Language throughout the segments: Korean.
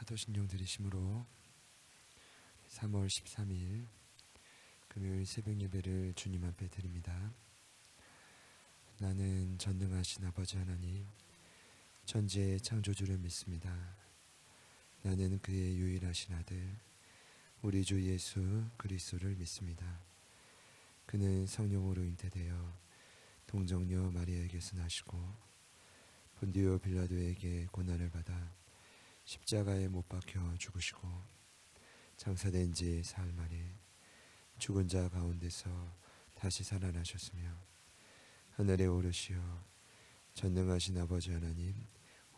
사도신경 들으심으로 3월 13일 금요일 새벽 예배를 주님 앞에 드립니다. 나는 전능하신 아버지 하나님, 천지의 창조주를 믿습니다. 나는 그의 유일하신 아들, 우리 주 예수 그리스도를 믿습니다. 그는 성령으로 잉태되어 동정녀 마리아에게서 나시고 본디오 빌라도에게 고난을 받아 십자가에 못 박혀 죽으시고 장사된 지 사흘 만에 죽은 자 가운데서 다시 살아나셨으며 하늘에 오르시어 전능하신 아버지 하나님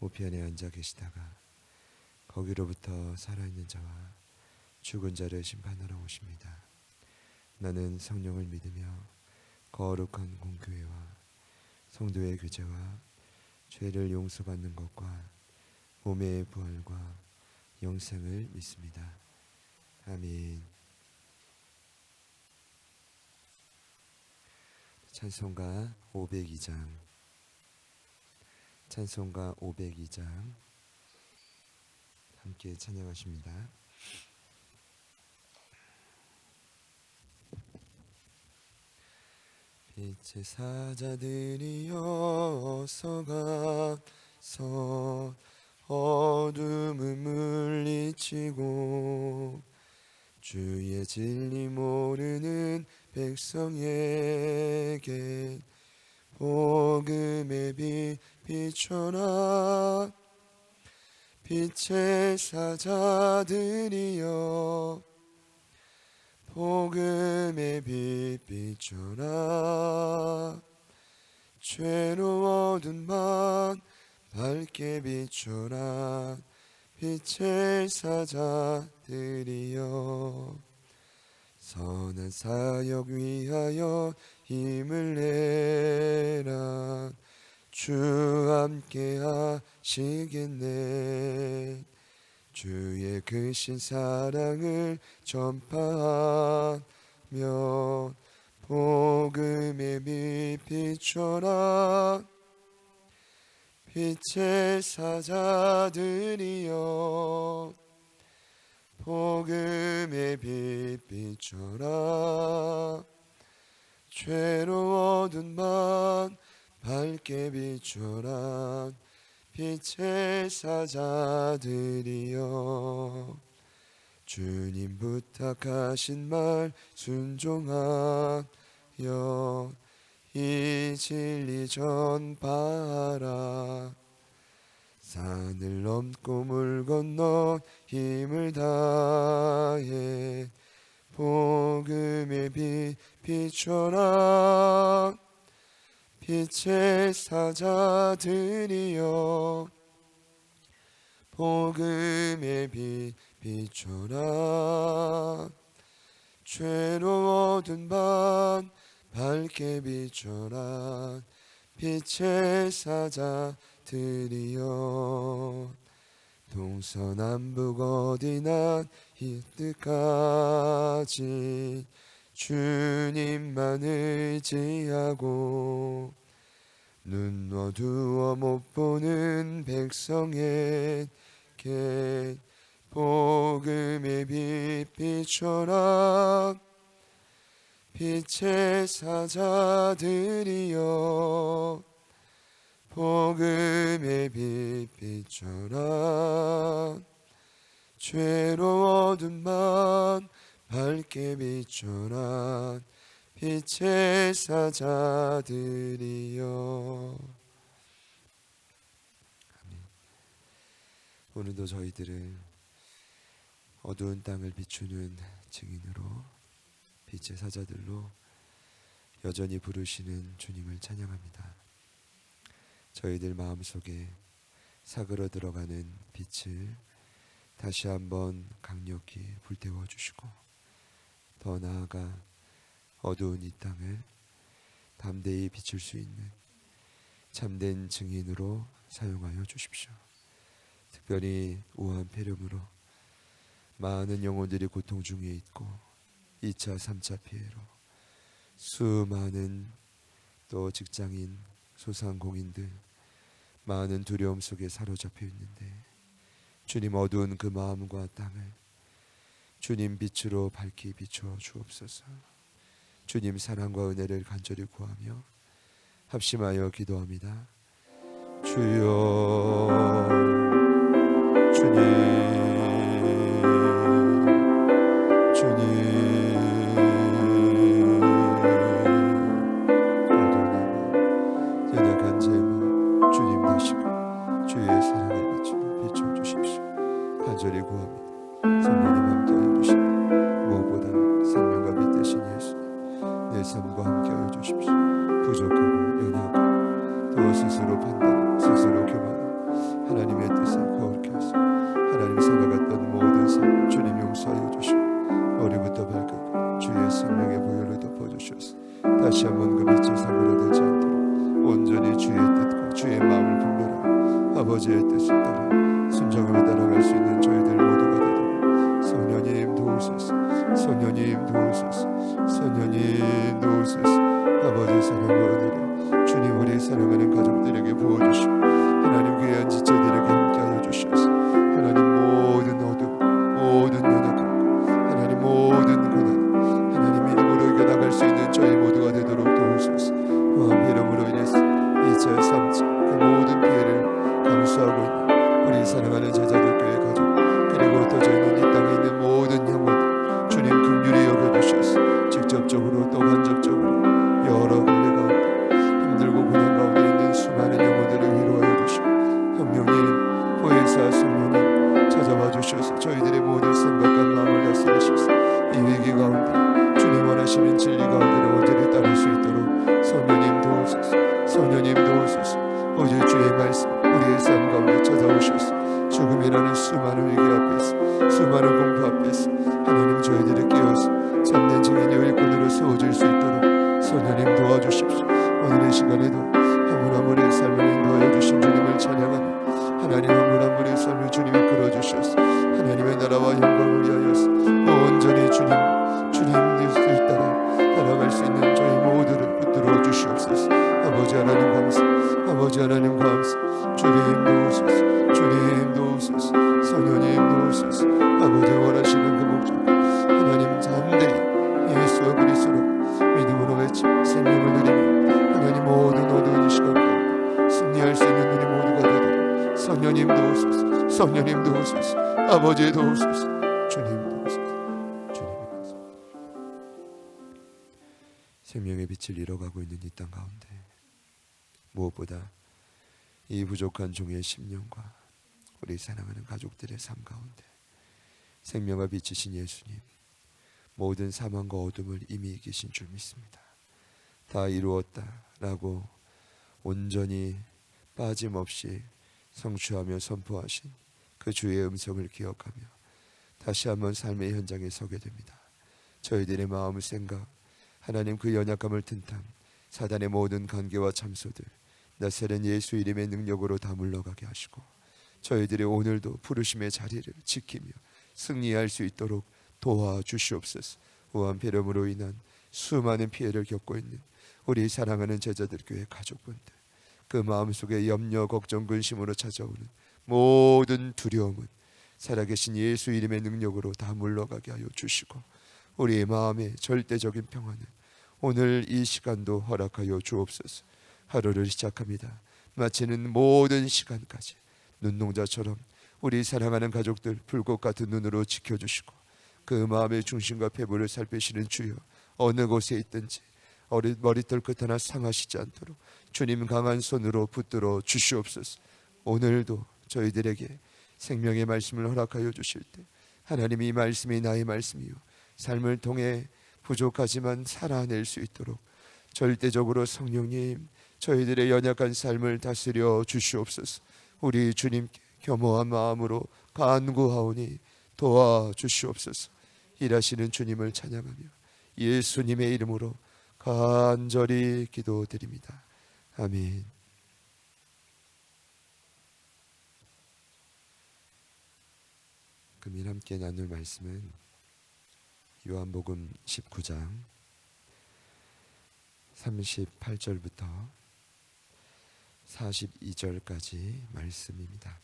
우편에 앉아 계시다가 거기로부터 살아있는 자와 죽은 자를 심판하러 오십니다. 나는 성령을 믿으며 거룩한 공교회와 성도의 교제와 죄를 용서받는 것과 몸의 부활과 영생을 믿습니다. 아멘. 찬송가 502장 찬송가 502장 함께 찬양하십니다. 빛의 사자들이여 어서 가서 어둠을 물리치고 주의 진리 모르는 백성에게 복음의 빛 비춰라. 빛의 사자들이여 복음의 빛 비춰라. 죄로 어두운 밤 밝게 비춰라. 빛의 사자들이여 선한 사역 위하여 힘을 내라. 주 함께 하시겠네. 주의 크신 사랑을 전파하며 복음의 빛 비춰라. 빛의 사자들이여 복음의 빛 비춰라. 죄로 어두운 밤 밝게 비춰라. 빛의 사자들이여 주님 부탁하신 말 순종하여 이 진리 전파하라. 산을 넘고 물 건너 힘을 다해 복음의 빛 비춰라. 빛의 사자들이여 복음의 빛 비춰라. 죄로 어두운 밤 밝게 비춰라. 빛의 사자들이여 동서남북 어디나 이 뜻까지 주님만 의지하고 눈 어두워 못 보는 백성에게 복음의 빛 비춰라. 빛의 사자들이여 복음의 빛 비춰라. 죄로 어두운 밤 밝게 비춰라. 빛의 사자들이여. 오늘도 저희들을 어두운 땅을 비추는 증인으로 빛의 사자들로 여전히 부르시는 주님을 찬양합니다. 저희들 마음속에 사그러 들어가는 빛을 다시 한번 강력히 불태워 주시고 더 나아가 어두운 이 땅을 담대히 비출 수 있는 참된 증인으로 사용하여 주십시오. 특별히 우한 폐렴으로 많은 영혼들이 고통 중에 있고 2차, 3차 피해로 수많은 또 직장인, 소상공인들 많은 두려움 속에 사로잡혀 있는데 주님 어두운 그 마음과 땅을 주님 빛으로 밝히 비추어 주옵소서. 주님 사랑과 은혜를 간절히 구하며 합심하여 기도합니다. 주여 주님 주님 연약한 제 마음 주님 다시금 주의 사랑의 빛으로 비춰주십시오. 간절히 구합니다. 성령님 함께하여 주시고 무엇보다 생명과 빛 되신 예수님 내 삶과 함께하여 주십시오. 부족하고 연약하고 또 스스로 판단 스스로 교만 하나님의 뜻에 거울케 하소서. 하나님 살아갔던 모든 삶 주님 용서하여 주시고 머리부터 발끝 주의 생명의 보혈로 덮어주셔서 다시 한번 그 빛을 사그라들지 않도록 온전히 주의 뜻과 주의 마음을 분별하여 아버지의 뜻을 따라 순종으로 따라갈 수 있는 저희들 모두가 되도록 성령님 도우소서. 성령님 도우소서. 성령님 도우소서. 아버지 사랑과 은혜를 주님 우리 사랑하는 가족들에게 부어주시고 하나님 귀한 지체들에게 함께하여 주시옵소서. 하나님 모든 어둠 모든 연약함 하나님 모든 고난 하나님의 이름으로 이겨나갈 수 있는 저희 모두가 되도록 도우소서. 왕의 이름으로 인해서 2차 3차 그 모든 피해를 감수하고 있는 우리 사랑하는 제자들 교회 가족 그리고 흩어져 있는 이 땅에 있는 모든 영혼들 주님 긍휼히 여겨주셔서 직접적으로 또 간접적으로 여러 관계 가운데 힘들고 고난 가운데 있는 수많은 영혼들을 위로하여 주시고 성령님 보혜사 성령님 찾아와 주셔서 저희들의 모든 생각과 마음을 다스리셔서 이 위기 가운데 주님 원하시는 진리 가운데를 온전히 따를 수 있도록 성령님 도우소서. 성령님 도우소서. 어제 주의 말씀 우리의 삶 가운데 찾아오셔서 죽음이라는 수많은 위기 앞에서 수많은 공포 앞에서 하나님 저희들을 깨워서 참된 증인의 일꾼으로 세워질 수 있도록 성령님 도와주십시오. 오늘의 시간에도 한 분 한 분의 삶을 인도하여 주신 주님을 찬양하며 하나님 한 분 한 분의 삶을 주님이 끌어주셔서 하나님의 나라와 영광을 위하여서 온전히 주님 뜻을 따라 살아갈 수 있는 저희 모두를 붙들어 주시옵소서. 아버지 하나님 감사 아버지 하나님 감사 주님 도우소서. 주님 도우소서. 성령님 도우소서. 아버지 원하시는 그 목적 하나님 담대히 예수와 그리스도로 믿음으로 외치 생명을 누리며 하나님 모든 어두운 이 시간 가운데 승리할 수 있는 우리 모두가 되도록 성령님 도우소서. 성령님 도우소서. 아버지 도우소서. 주님 도우소서. 주님 도우소서. 생명의 빛을 잃어가고 있는 이 땅 가운데 무엇보다 이 부족한 종의 심령과 우리 사랑하는 가족들의 삶 가운데 생명과 빛이신 예수님 모든 사망과 어둠을 이미 이기신 줄 믿습니다. 다 이루었다라고 온전히 빠짐없이 성취하며 선포하신 그 주의 음성을 기억하며 다시 한번 삶의 현장에 서게 됩니다. 저희들의 마음 생각 하나님 그 연약함을 튼탕 사단의 모든 관계와 참소들 나사렛 예수 이름의 능력으로 다 물러가게 하시고 저희들의 오늘도 부르심의 자리를 지키며 승리할 수 있도록 도와주시옵소서. 우한폐렴으로 인한 수많은 피해를 겪고 있는 우리 사랑하는 제자들 교회 가족분들 그 마음속에 염려 걱정 근심으로 찾아오는 모든 두려움은 살아계신 예수 이름의 능력으로 다 물러가게 하여 주시고 우리의 마음의 절대적인 평안을 오늘 이 시간도 허락하여 주옵소서. 하루를 시작합니다. 마치는 모든 시간까지 눈동자처럼 우리 사랑하는 가족들 불꽃 같은 눈으로 지켜주시고 그 마음의 중심과 폐부를 살피시는 주여 어느 곳에 있든지 머리털 끝 하나 상하시지 않도록 주님 강한 손으로 붙들어 주시옵소서. 오늘도 저희들에게 생명의 말씀을 허락하여 주실 때 하나님 이 말씀이 나의 말씀이요 삶을 통해 부족하지만 살아낼 수 있도록 절대적으로 성령님 저희들의 연약한 삶을 다스려 주시옵소서. 우리 주님께 겸허한 마음으로 간구하오니 도와주시옵소서. 일하시는 주님을 찬양하며 예수님의 이름으로 간절히 기도드립니다. 아멘. 금일 함께 나눌 말씀은 요한복음 19장 38절부터 42절까지 말씀입니다.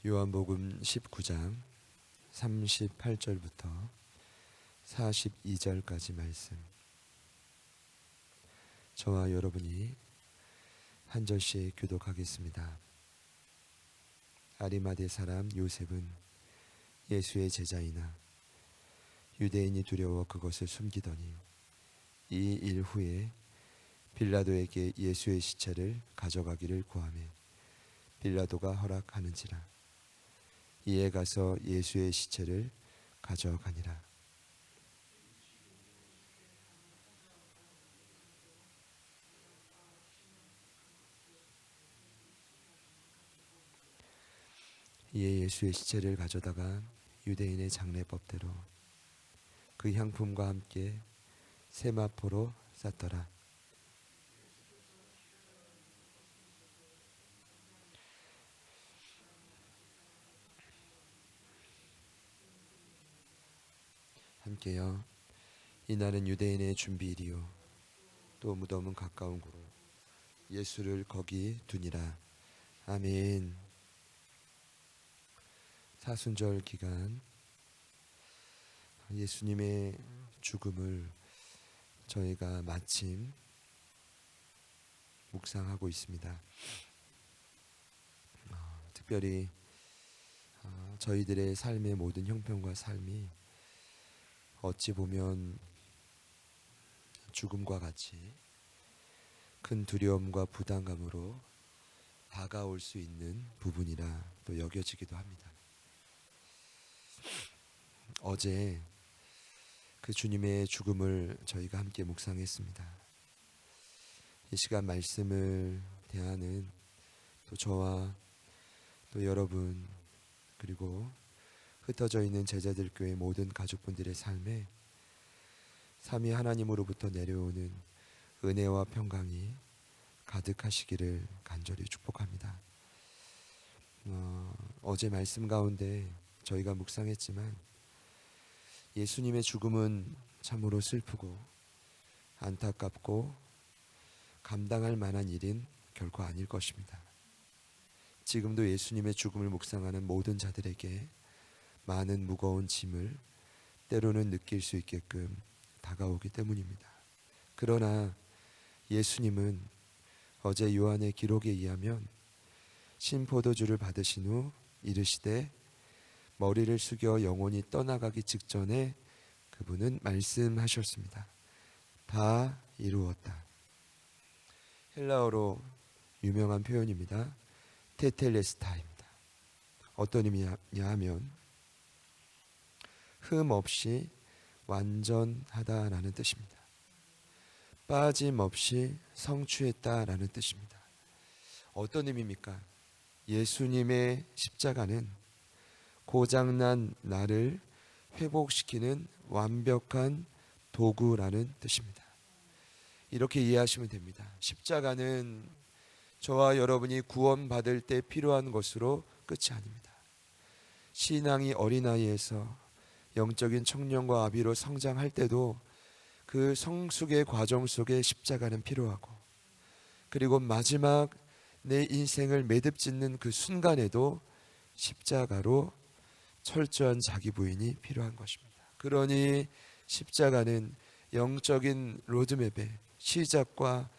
요한복음 19장 38절부터 42절까지 말씀, 저와 여러분이 한 절씩 교독하겠습니다. 아리마대 사람 요셉은 예수의 제자이나 유대인이 두려워 그것을 숨기더니 이 일 후에 빌라도에게 예수의 시체를 가져가기를 구하매 빌라도가 허락하는지라. 이에 가서 예수의 시체를 가져가니라. 이에 예수의 시체를 가져다가 유대인의 장례법대로 그 향품과 함께 세마포로 쌌더라. 함께요. 이날은 유대인의 준비일이요 또 무덤은 가까운 곳 예수를 거기 두니라. 아멘. 사순절 기간 예수님의 죽음을 저희가 마침 묵상하고 있습니다. 특별히 저희들의 삶의 모든 형편과 삶이 어찌 보면 죽음과 같이 큰 두려움과 부담감으로 다가올 수 있는 부분이라 또 여겨지기도 합니다. 어제 그 주님의 죽음을 저희가 함께 묵상했습니다. 이 시간 말씀을 대하는 또 저와 또 여러분 그리고 흩어져 있는 제자들 교회 모든 가족분들의 삶에 삼위 하나님으로부터 내려오는 은혜와 평강이 가득하시기를 간절히 축복합니다. 어제 말씀 가운데 저희가 묵상했지만 예수님의 죽음은 참으로 슬프고 안타깝고 감당할 만한 일은 결코 아닐 것입니다. 지금도 예수님의 죽음을 묵상하는 모든 자들에게 많은 무거운 짐을 때로는 느낄 수 있게끔 다가오기 때문입니다. 그러나 예수님은 어제 요한의 기록에 의하면 신포도주를 받으신 후 이르시되 머리를 숙여 영혼이 떠나가기 직전에 그분은 말씀하셨습니다. 다 이루었다. 헬라어로 유명한 표현입니다. 테텔레스타입니다. 어떤 의미냐 하면 흠 없이 완전하다라는 뜻입니다. 빠짐없이 성취했다라는 뜻입니다. 어떤 의미입니까? 예수님의 십자가는 고장난 나를 회복시키는 완벽한 도구라는 뜻입니다. 이렇게 이해하시면 됩니다. 십자가는 저와 여러분이 구원받을 때 필요한 것으로 끝이 아닙니다. 신앙이 어린아이에서 영적인 청년과 아비로 성장할 때도 그 성숙의 과정 속에 십자가는 필요하고, 그리고 마지막 내 인생을 매듭짓는 그 순간에도 십자가로 철저한 자기 부인이 필요한 것입니다. 그러니 십자가는 영적인 로드맵의 시작과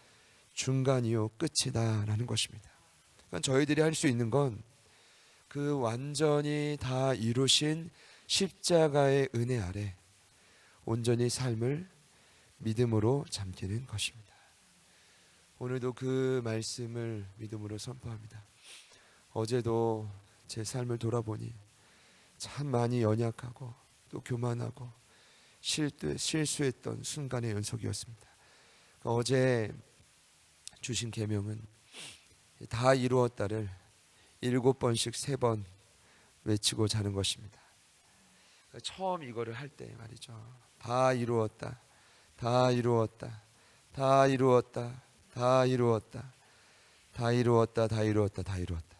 중간이요 끝이다라는 것입니다. 그러니까 저희들이 할 수 있는 건 그 완전히 다 이루신 십자가의 은혜 아래 온전히 삶을 믿음으로 잠기는 것입니다. 오늘도 그 말씀을 믿음으로 선포합니다. 어제도 제 삶을 돌아보니 참 많이 연약하고 또 교만하고 실수했던 순간의 연속이었습니다. 어제 주신 계명은 다 이루었다를 7번씩 3번 외치고 자는 것입니다. 처음 이거를 할 때 말이죠. 다 이루었다, 다 이루었다, 다 이루었다, 다 이루었다, 다 이루었다, 다 이루었다, 다 이루었다.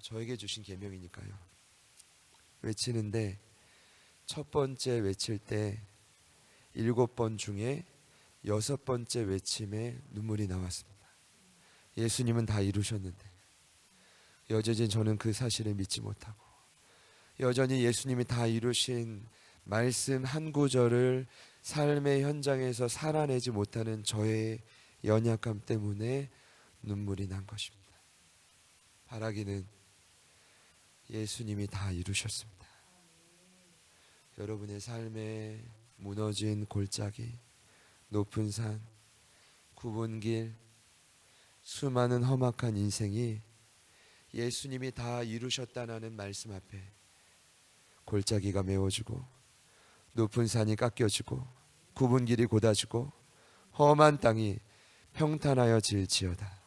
저에게 주신 계명이니까요. 외치는데 첫 번째 외칠 때 7번 중에 6번째 외침에 눈물이 나왔습니다. 예수님은 다 이루셨는데 여전히 저는 그 사실을 믿지 못하고 여전히 예수님이 다 이루신 말씀 한 구절을 삶의 현장에서 살아내지 못하는 저의 연약함 때문에 눈물이 난 것입니다. 바라기는 예수님이 다 이루셨습니다. 여러분의 삶에 무너진 골짜기, 높은 산, 굽은 길, 수많은 험악한 인생이 예수님이 다 이루셨다는 말씀 앞에 골짜기가 메워지고 높은 산이 깎여지고 굽은 길이 곧아지고 험한 땅이 평탄하여질지어다.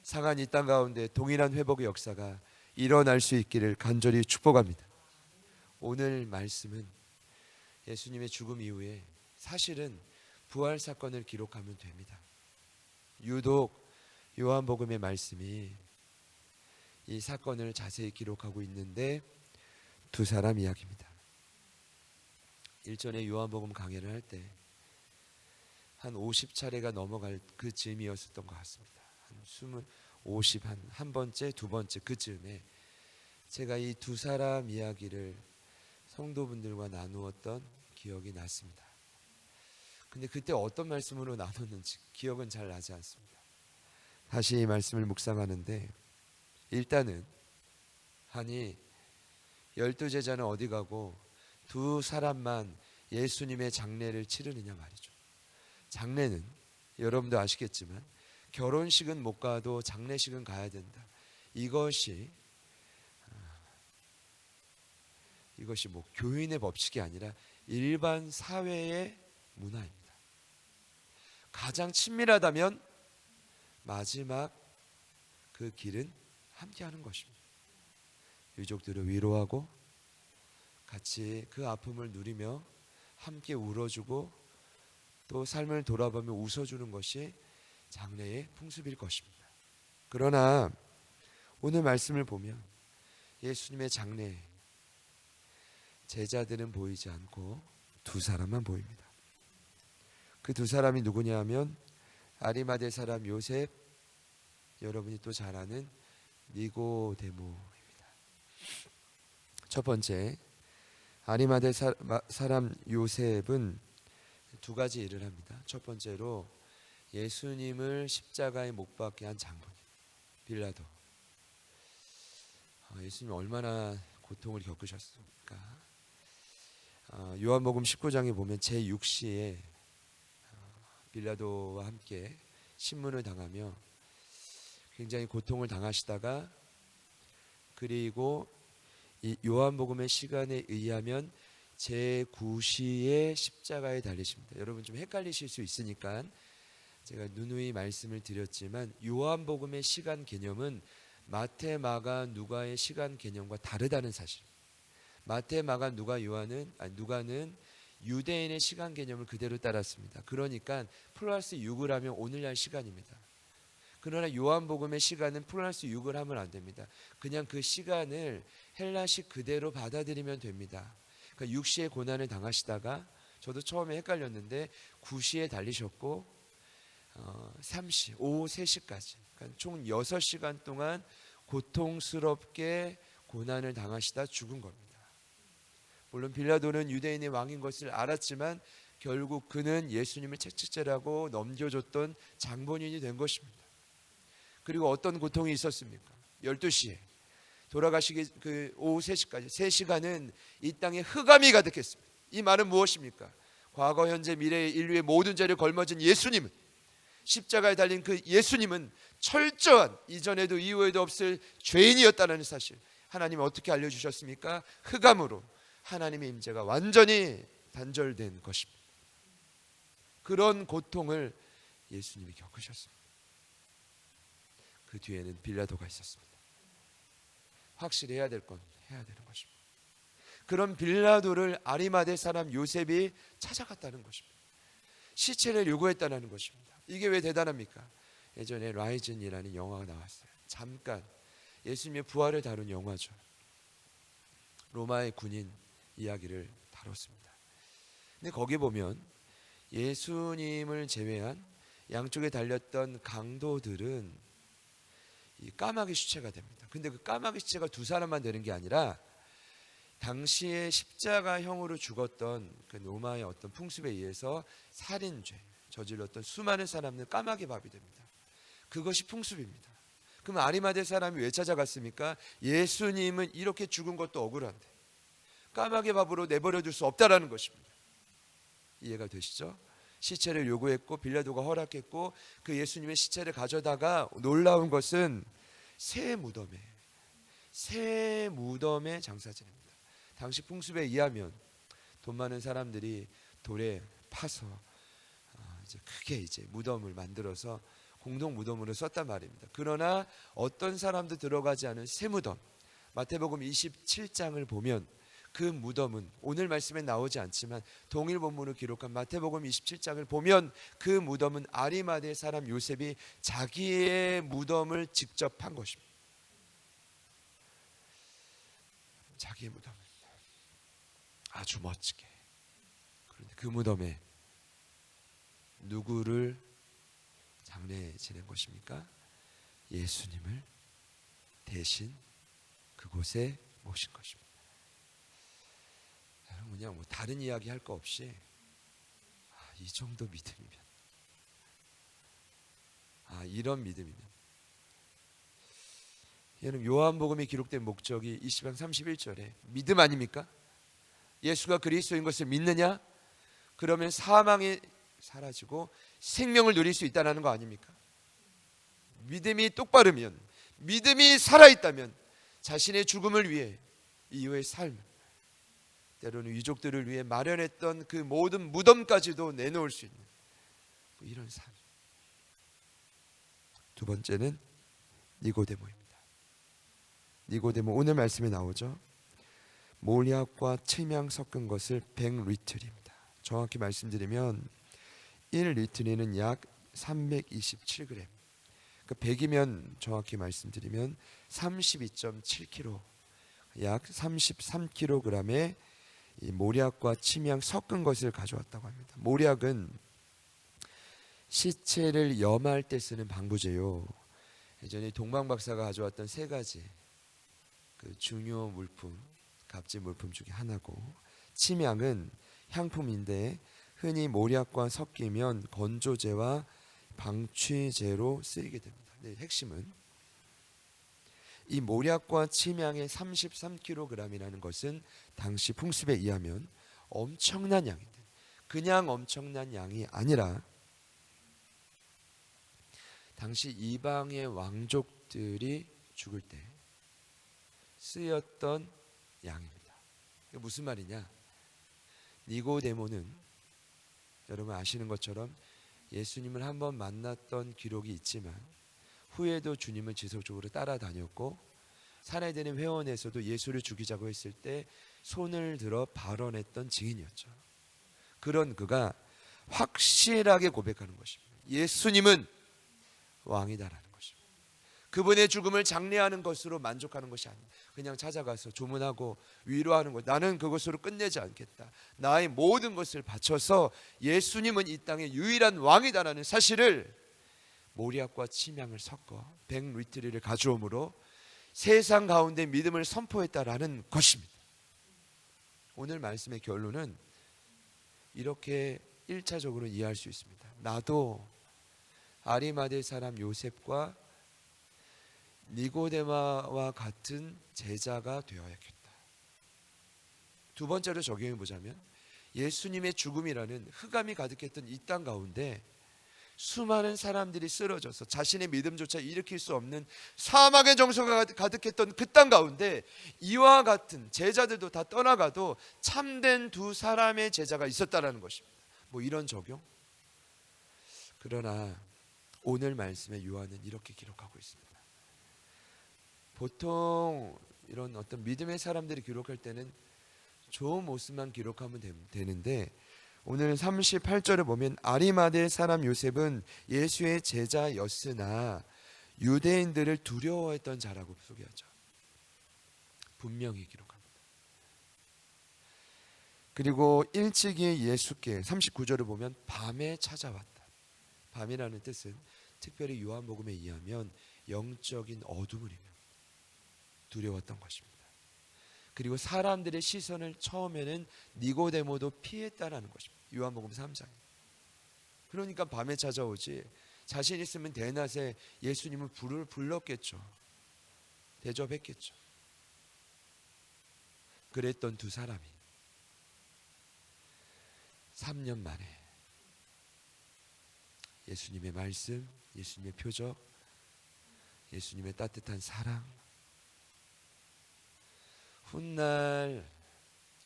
상한 이 땅 가운데 동일한 회복의 역사가 일어날 수 있기를 간절히 축복합니다. 오늘 말씀은 예수님의 죽음 이후에 사실은 부활 사건을 기록하면 됩니다. 유독 요한복음의 말씀이 이 사건을 자세히 기록하고 있는데 두 사람 이야기입니다. 일전에 요한복음 강해를 할 때 한 50차례가 넘어갈 그 즈음이었던 것 같습니다. 한 번째, 두 번째 그 즈음에 제가 이 두 사람 이야기를 성도분들과 나누었던 기억이 났습니다. 근데 그때 어떤 말씀으로 나눴는지 기억은 잘 나지 않습니다. 다시 이 말씀을 묵상하는데 일단은 아니 12제자는 어디 가고 두 사람만 예수님의 장례를 치르느냐 말이죠. 장례는 여러분도 아시겠지만 결혼식은 못 가도 장례식은 가야 된다. 이것이 뭐 교인의 법칙이 아니라 일반 사회의 문화입니다. 가장 친밀하다면 마지막 그 길은 함께하는 것입니다. 유족들을 위로하고 같이 그 아픔을 누리며 함께 울어주고 또 삶을 돌아보며 웃어주는 것이 장래의 풍습일 것입니다. 그러나 오늘 말씀을 보면 예수님의 장래에 제자들은 보이지 않고 두 사람만 보입니다. 그 두 사람이 누구냐 하면 아리마대 사람 요셉, 여러분이 또 잘 아는 니고데모입니다. 첫 번째, 아리마대 사람 요셉은 두 가지 일을 합니다. 첫 번째로 예수님을 십자가에 못 박게 한 장본 빌라도. 예수님 얼마나 고통을 겪으셨습니까? 요한복음 19장에 보면 제6시에 빌라도와 함께 신문을 당하며 굉장히 고통을 당하시다가 그리고 이 요한복음의 시간에 의하면 제9시에 십자가에 달리십니다. 여러분 좀 헷갈리실 수 있으니까 제가 누누이 말씀을 드렸지만 요한복음의 시간 개념은 마태, 마가, 누가의 시간 개념과 다르다는 사실. 마태, 마가, 누가는 유대인의 시간 개념을 그대로 따랐습니다. 그러니까 플러스 6을 하면 오늘날 시간입니다. 그러나 요한복음의 시간은 플러스 6을 하면 안 됩니다. 그냥 그 시간을 헬라식 그대로 받아들이면 됩니다. 그러니까 6시에 고난을 당하시다가 저도 처음에 헷갈렸는데 9시에 달리셨고 3시, 오후 3시까지 그러니까 총 6시간 동안 고통스럽게 고난을 당하시다 죽은 겁니다. 물론 빌라도는 유대인의 왕인 것을 알았지만 결국 그는 예수님을 채찍질하고 넘겨줬던 장본인이 된 것입니다. 그리고 어떤 고통이 있었습니까? 12시에 돌아가시기 오후 3시까지 3시간은 이 땅에 흑암이 가득했습니다. 이 말은 무엇입니까? 과거, 현재, 미래의 인류의 모든 죄를 걸머진 예수님은 십자가에 달린 그 예수님은 철저한 이전에도 이후에도 없을 죄인이었다는 사실 하나님은 어떻게 알려주셨습니까? 흑암으로 하나님의 임재가 완전히 단절된 것입니다. 그런 고통을 예수님이 겪으셨습니다. 그 뒤에는 빌라도가 있었습니다. 확실히 해야 될 건 해야 되는 것입니다. 그런 빌라도를 아리마대 사람 요셉이 찾아갔다는 것입니다. 시체를 요구했다는 것입니다. 이게 왜 대단합니까? 예전에 라이즌이라는 영화가 나왔어요. 잠깐 예수님의 부활을 다룬 영화죠. 로마의 군인 이야기를 다뤘습니다. 근데 거기 보면 예수님을 제외한 양쪽에 달렸던 강도들은 이 까마귀 시체가 됩니다. 근데 그 까마귀 시체가 두 사람만 되는 게 아니라 당시에 십자가형으로 죽었던 그 로마의 어떤 풍습에 의해서 살인죄 저질렀던 수많은 사람들 까마귀 밥이 됩니다. 그것이 풍습입니다. 그럼 아리마대 사람이 왜 찾아갔습니까? 예수님은 이렇게 죽은 것도 억울한데 까마귀 밥으로 내버려 둘 수 없다라는 것입니다. 이해가 되시죠? 시체를 요구했고 빌라도가 허락했고 그 예수님의 시체를 가져다가 놀라운 것은 새 무덤에 장사지냅니다. 당시 풍습에 의하면 돈 많은 사람들이 돌에 파서 이제 크게 이제 무덤을 만들어서 공동 무덤으로 썼단 말입니다. 그러나 어떤 사람도 들어가지 않은 새 무덤, 마태복음 27장을 보면 그 무덤은 오늘 말씀에 나오지 않지만 동일 본문을 기록한 마태복음 27장을 보면 그 무덤은 아리마대 사람 요셉이 자기의 무덤을 직접 판 것입니다. 자기의 무덤 아주 멋지게. 그런데 그 무덤에 누구를 장례 지낸 것입니까? 예수님을 대신 그곳에 모신 것입니다. 여러분 그냥 뭐 다른 이야기 할 거 없이 이 정도 믿음이면 이런 믿음이면 여러분 요한복음에 기록된 목적이 20장 31절에 믿음 아닙니까? 예수가 그리스도인 것을 믿느냐? 그러면 사망이 사라지고 생명을 누릴 수 있다는 거 아닙니까? 믿음이 똑바르면, 믿음이 살아있다면 자신의 죽음을 위해 이후의 삶, 때로는 유족들을 위해 마련했던 그 모든 무덤까지도 내놓을 수 있는 이런 삶. 두 번째는 니고데모입니다. 니고데모 오늘 말씀에 나오죠. 몰약과 침향 섞은 것을 100리틀입니다. 정확히 말씀드리면 1리틀에는 약 327g. 그 100이면 정확히 말씀드리면 32.7kg, 약 33kg의 이 몰약과 침향 섞은 것을 가져왔다고 합니다. 몰약은 시체를 염할 때 쓰는 방부제요. 예전에 동방박사가 가져왔던 세 가지 그 중요 물품, 갑질 물품 중에 하나고, 침향은 향품인데 흔히 몰약과 섞이면 건조제와 방취제로 쓰이게 됩니다. 네, 핵심은 이 몰약과 침향의 33kg이라는 것은 당시 풍습에 의하면 엄청난 양인데, 그냥 엄청난 양이 아니라 당시 이방의 왕족들이 죽을 때 쓰였던 양입니다. 이게 무슨 말이냐? 니고데모는 여러분 아시는 것처럼 예수님을 한번 만났던 기록이 있지만 후에도 주님을 지속적으로 따라다녔고 사내되는 회원에서도 예수를 죽이자고 했을 때 손을 들어 발언했던 증인이었죠. 그런 그가 확실하게 고백하는 것입니다. 예수님은 왕이다라는 것입니다. 그분의 죽음을 장례하는 것으로 만족하는 것이 아닙니다. 그냥 찾아가서 조문하고 위로하는 것, 나는 그것으로 끝내지 않겠다. 나의 모든 것을 바쳐서 예수님은 이 땅의 유일한 왕이다라는 사실을 몰약과 침향을 섞어 100리트리를 가져옴으로 세상 가운데 믿음을 선포했다라는 것입니다. 오늘 말씀의 결론은 이렇게 1차적으로 이해할 수 있습니다. 나도 아리마대 사람 요셉과 니고데마와 같은 제자가 되어야겠다. 두 번째로 적용해 보자면 예수님의 죽음이라는 흑암이 가득했던 이 땅 가운데 수많은 사람들이 쓰러져서 자신의 믿음조차 일으킬 수 없는 사막의 정서가 가득했던 그 땅 가운데 이와 같은 제자들도 다 떠나가도 참된 두 사람의 제자가 있었다라는 것입니다. 뭐 이런 적용? 그러나 오늘 말씀에 요한은 이렇게 기록하고 있습니다. 보통 이런 어떤 믿음의 사람들이 기록할 때는 좋은 모습만 기록하면 되는데 오늘 38절을 보면 아리마대 사람 요셉은 예수의 제자였으나 유대인들을 두려워했던 자라고 소개하죠. 분명히 기록합니다. 그리고 일찍이 예수께 39절을 보면 밤에 찾아왔다. 밤이라는 뜻은 특별히 요한복음에 의하면 영적인 어둠을 이며 두려웠던 것입니다. 그리고 사람들의 시선을 처음에는 니고데모도 피했다라는 것입니다. 요한복음 3장에. 그러니까 밤에 찾아오지 자신 있으면 대낮에 예수님을 불렀겠죠. 대접했겠죠. 그랬던 두 사람이 3년 만에 예수님의 말씀, 예수님의 표적, 예수님의 따뜻한 사랑, 훗날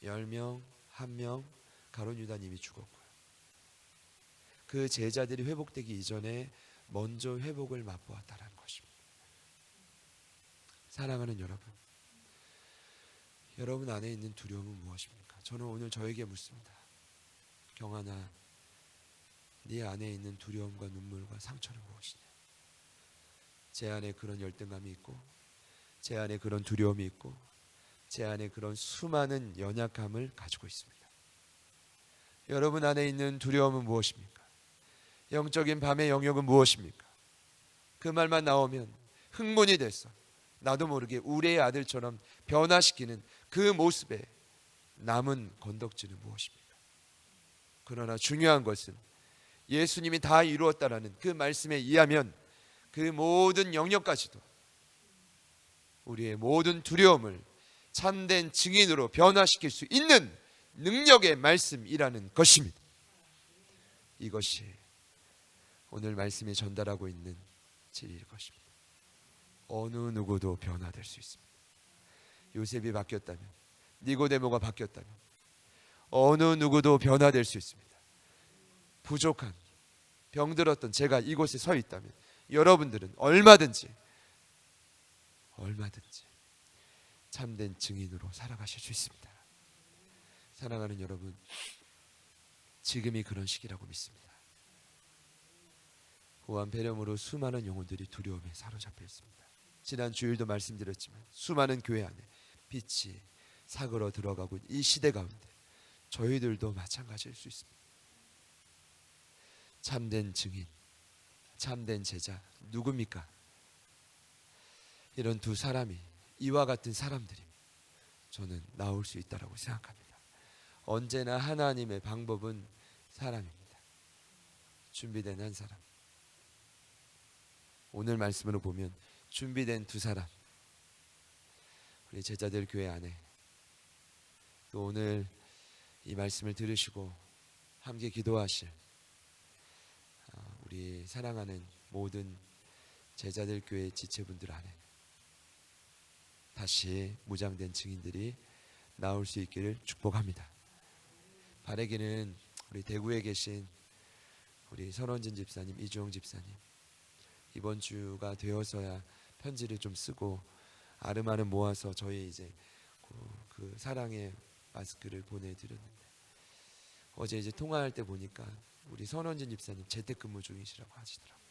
10명, 1명 가룟 유다님이 죽었고요. 그 제자들이 회복되기 이전에 먼저 회복을 맛보았다는 것입니다. 사랑하는 여러분 안에 있는 두려움은 무엇입니까? 저는 오늘 저에게 묻습니다. 경아나, 네 안에 있는 두려움과 눈물과 상처는 무엇이냐? 제 안에 그런 열등감이 있고, 제 안에 그런 두려움이 있고, 제 안에 그런 수많은 연약함을 가지고 있습니다. 여러분 안에 있는 두려움은 무엇입니까? 영적인 밤의 영역은 무엇입니까? 그 말만 나오면 흥분이 됐어. 나도 모르게 우리의 아들처럼 변화시키는 그 모습에 남은 건덕지는 무엇입니까? 그러나 중요한 것은 예수님이 다 이루었다라는 그 말씀에 의하면 그 모든 영역까지도 우리의 모든 두려움을 참된 증인으로 변화시킬 수 있는 능력의 말씀이라는 것입니다. 이것이 오늘 말씀이 전달하고 있는 진리일 것입니다. 어느 누구도 변화될 수 있습니다. 요셉이 바뀌었다면, 니고데모가 바뀌었다면 어느 누구도 변화될 수 있습니다. 부족한, 병들었던 제가 이곳에 서 있다면 여러분들은 얼마든지 참된 증인으로 살아가실 수 있습니다. 사랑하는 여러분, 지금이 그런 시기라고 믿습니다. 후한 폐렴으로 수많은 영혼들이 두려움에 사로잡혀 있습니다. 지난 주일도 말씀드렸지만 수많은 교회 안에 빛이 사그러 들어가고 이 시대 가운데 저희들도 마찬가지일 수 있습니다. 참된 증인, 참된 제자 누굽니까? 이런 두 사람이, 이와 같은 사람들이 저는 나올 수 있다고 생각합니다. 언제나 하나님의 방법은 사람입니다. 준비된 한 사람. 오늘 말씀으로 보면 준비된 두 사람, 우리 제자들 교회 안에, 또 오늘 이 말씀을 들으시고 함께 기도하실 우리 사랑하는 모든 제자들 교회 지체분들 안에 다시 무장된 증인들이 나올 수 있기를 축복합니다. 바라기는 우리 대구에 계신 우리 선원진 집사님, 이주영 집사님, 이번 주가 되어서야 편지를 좀 쓰고 아름아름 모아서 저희 이제 그 사랑의 마스크를 보내드렸는데, 어제 이제 통화할 때 보니까 우리 선원진 집사님 재택근무 중이시라고 하시더라고요.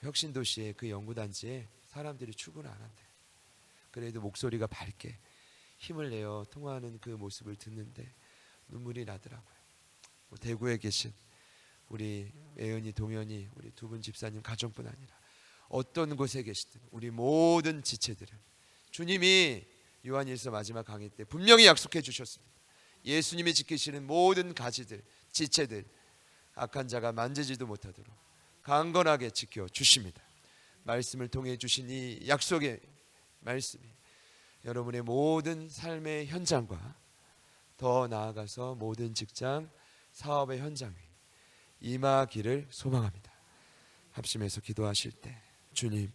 혁신도시의 그 연구단지에 사람들이 출근 안 한대. 그래도 목소리가 밝게 힘을 내어 통화하는 그 모습을 듣는데 눈물이 나더라고요. 대구에 계신 우리 애연이, 동현이, 우리 두 분 집사님 가정뿐 아니라 어떤 곳에 계시든 우리 모든 지체들은 주님이 요한일서 마지막 강의 때 분명히 약속해 주셨습니다. 예수님이 지키시는 모든 가지들, 지체들, 악한 자가 만지지도 못하도록 강건하게 지켜 주십니다. 말씀을 통해 주신 이 약속의 말씀이 여러분의 모든 삶의 현장과 더 나아가서 모든 직장, 사업의 현장에 임하기를 소망합니다. 합심해서 기도하실 때 주님,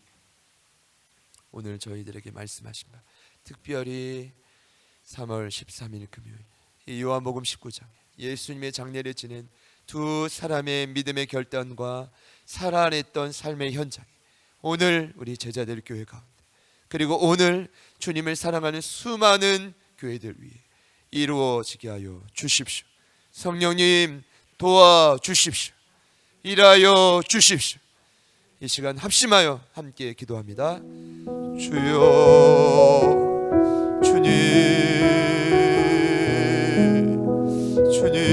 오늘 저희들에게 말씀하신 바, 특별히 3월 13일 금요일 이 요한복음 19장에 예수님의 장례를 지낸 두 사람의 믿음의 결단과 살아냈던 삶의 현장에 오늘 우리 제자들 교회 가운데, 그리고 오늘 주님을 사랑하는 수많은 교회들 위해 이루어지게 하여 주십시오. 성령님 도와주십시오. 일하여 주십시오. 이 시간 합심하여 함께 기도합니다. 주여, 주님, 주님,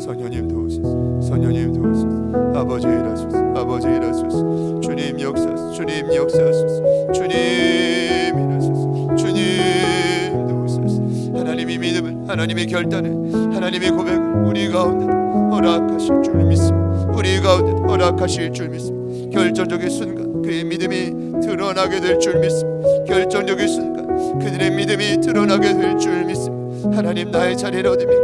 성령님 도우소서. 아버지 일하소서. 아버지 일하소서. 주님 역사하소서. 주님 역사하소서. 주님 일하소서. 주님 도우소서. 하나님의 믿음을, 하나님의 결단을, 하나님의 고백을 우리 가운데 허락하실 줄 믿습니다. 우리 가운데 허락하실 줄 믿습니다. 결정적인 순간 그의 믿음이 드러나게 될 줄 믿습니다. 결정적인 순간 그들의 믿음이 드러나게 될 줄 믿습니다. 하나님, 나의 자리는 어디입니까?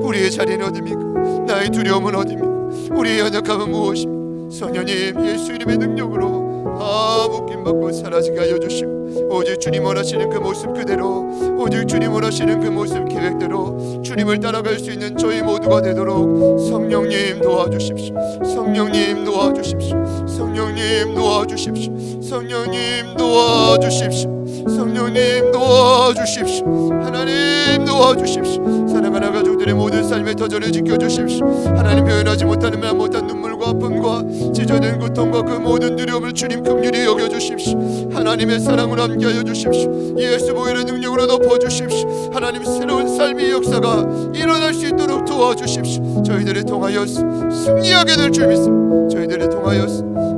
우리의 자리는 어디입니까? 나의 두려움은 어디입니까? 우리의 연약함은 무엇입니까? 성령님, 예수 이름의 능력으로 다 묶임받고 사라지게 하여 주시고, 오직 주님 원하시는 그 모습 그대로, 오직 주님 원하시는 그 모습 계획대로 주님을 따라갈 수 있는 저희 모두가 되도록 성령님 도와주십시오. 성령님 도와주십시오. 성령님 도와주십시오. 성령님 도와주십시오. 성령님 도와주십시오. 하나님 도와주십시오. 사랑하는 가족들의 모든 삶의 터전을 지켜주십시오. 하나님, 표현하지 못하는 말 못한 눈물과 아픔과 찢어진 고통과 그 모든 두려움을 주님 긍휼히 여겨주십시오. 하나님의 사랑으로 함께하여 주십시오. 예수 보혈의 능력으로 덮어주십시오. 하나님, 새로운 삶의 역사가 일어날 수 있도록 도와주십시오. 저희들을 통하여 승리하게 될 줄 믿습니다. 저희들을 통하여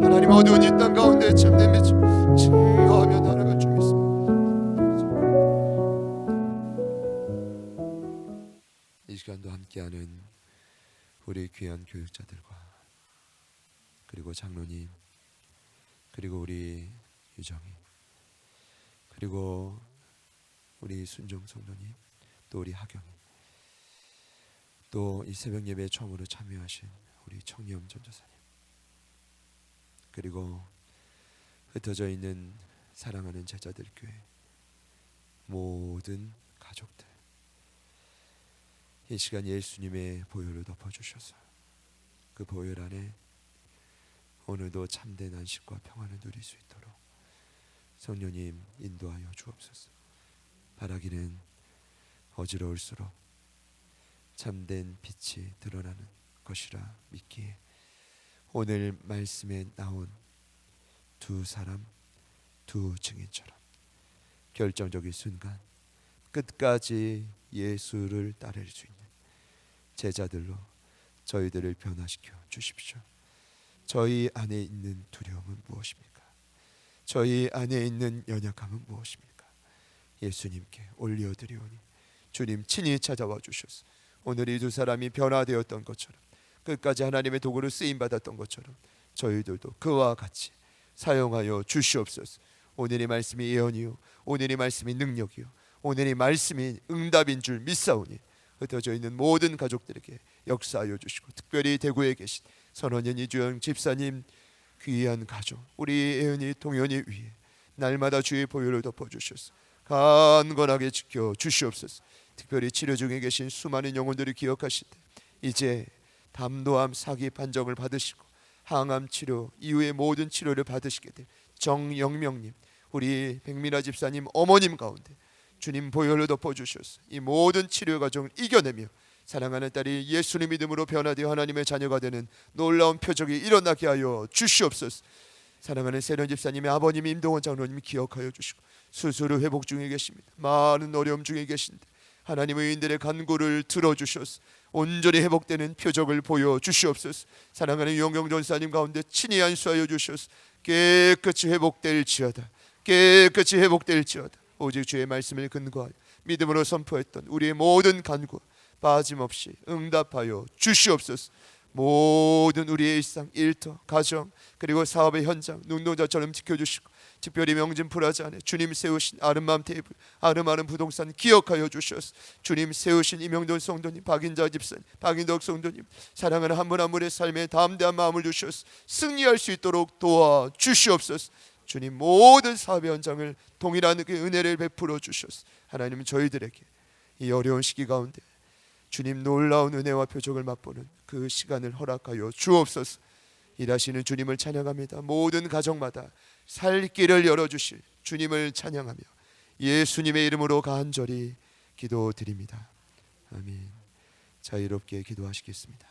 하나님, 어두운 이 땅 가운데 참된 빛을 증거하며 나아갈 줄 믿습니다. 이 시간도 함께하는 우리 귀한 교육자들과 그리고 장로님, 그리고 우리 유정이, 그리고 우리 순종 성도님, 또 우리 하경이, 또 이 새벽 예배에 처음으로 참여하신 우리 청렴 전도사님, 그리고 흩어져 있는 사랑하는 제자들 교회 모든 가족들, 이 시간 예수님의 보혈을 덮어주셔서 그 보혈 안에 오늘도 참된 안식과 평안을 누릴 수 있도록 성령님 인도하여 주옵소서. 바라기는 어지러울수록 참된 빛이 드러나는 것이라 믿기에 오늘 말씀에 나온 두 사람, 두 증인처럼 결정적인 순간 끝까지 예수를 따를 수 있는 제자들로 저희들을 변화시켜 주십시오. 저희 안에 있는 두려움은 무엇입니까? 저희 안에 있는 연약함은 무엇입니까? 예수님께 올려드리오니 주님 친히 찾아와 주셔서 오늘 이 두 사람이 변화되었던 것처럼, 끝까지 하나님의 도구로 쓰임받았던 것처럼 저희들도 그와 같이 사용하여 주시옵소서. 오늘의 말씀이 예언이요, 오늘의 말씀이 능력이요, 오늘의 말씀이 응답인 줄 믿사오니 흩어져 있는 모든 가족들에게 역사하여 주시고, 특별히 대구에 계신 선원연 이주영 집사님 귀한 가족, 우리 애은이 동현이 위에 날마다 주의 보혈을 덮어주셔서 간건하게 지켜 주시옵소서. 특별히 치료 중에 계신 수많은 영혼들을 기억하시되 이제 담도암 사기 판정을 받으시고 항암 치료 이후의 모든 치료를 받으시게 될 정영명님, 우리 백미라 집사님 어머님 가운데 주님 보혈로 덮어주셔서 이 모든 치료 과정을 이겨내며 사랑하는 딸이 예수님 믿음으로 변화되어 하나님의 자녀가 되는 놀라운 표적이 일어나게 하여 주시옵소서. 사랑하는 세련 집사님의 아버님 임동원 장로님이 기억하여 주시고 수술 후 회복 중에 계십니다. 많은 어려움 중에 계신데 하나님의 의인들의 간구를 들어주셔서 온전히 회복되는 표적을 보여주시옵소서. 사랑하는 유영경 전사님 가운데 친히 안수하여 주셔서 깨끗이 회복될지어다, 깨끗이 회복될지어다. 오직 주의 말씀을 근거하여 믿음으로 선포했던 우리의 모든 간구 빠짐없이 응답하여 주시옵소서. 모든 우리의 일상, 일터, 가정, 그리고 사업의 현장 눈동자처럼 지켜주시고 특별히 명진 프라자 안에 주님 세우신 아름마음 테이블, 아름아름 부동산 기억하여 주셔서 주님 세우신 이명돈 성도님, 박인자 집사님, 박인덕 성도님, 사랑하는 한 분 한 분의 삶에 담대한 마음을 주셔서 승리할 수 있도록 도와주시옵소서. 주님 모든 사업의 현장을 동일한 그 은혜를 베풀어 주셔서 하나님은 저희들에게 이 어려운 시기 가운데 주님 놀라운 은혜와 표적을 맛보는 그 시간을 허락하여 주옵소서. 일하시는 주님을 찬양합니다. 모든 가정마다 살 길을 열어주실 주님을 찬양하며 예수님의 이름으로 간절히 기도드립니다. 아멘. 자유롭게 기도하시겠습니다.